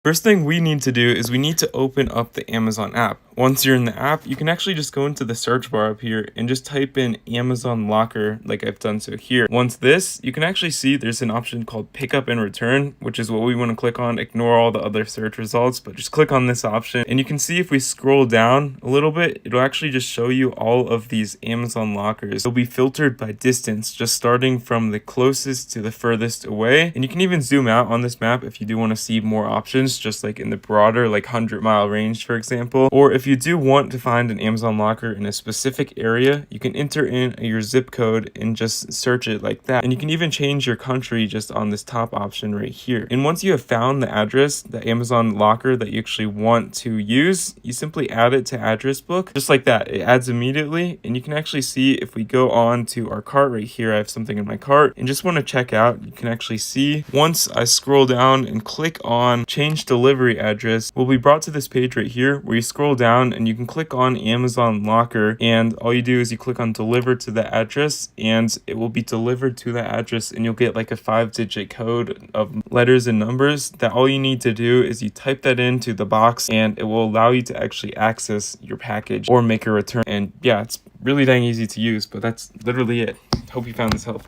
First thing we need to do is we need to open up the Amazon app. Once you're in the app, you can actually just go into the search bar up here and just type in Amazon Locker like I've done so here. Once this, you can actually see there's an option called Pickup and Return, which is what we want to click on. Ignore all the other search results, but just click on this option. And you can see if we scroll down a little bit, it'll actually just show you all of these Amazon lockers. They'll be filtered by distance, just starting from the closest to the furthest away. And you can even zoom out on this map if you do want to see more options, just like in the broader like 100-mile range, for example. Or if you do want to find an Amazon locker in a specific area, you can enter in your zip code and just search it like that. And you can even change your country just on this top option right here. And once you have found the address, the Amazon locker that you actually want to use, you simply add it to address book just like that. It adds immediately, and you can actually see if we go on to our cart right here, I have something in my cart and just want to check out. You can actually see once I scroll down and click on change delivery address, we'll be brought to this page right here where you scroll down and you can click on Amazon Locker, and all you do is you click on deliver to the address and it will be delivered to the address, and you'll get like a 5-digit code of letters and numbers that all you need to do is you type that into the box and it will allow you to actually access your package or make a return. And yeah, it's really dang easy to use, but that's literally it. Hope you found this helpful.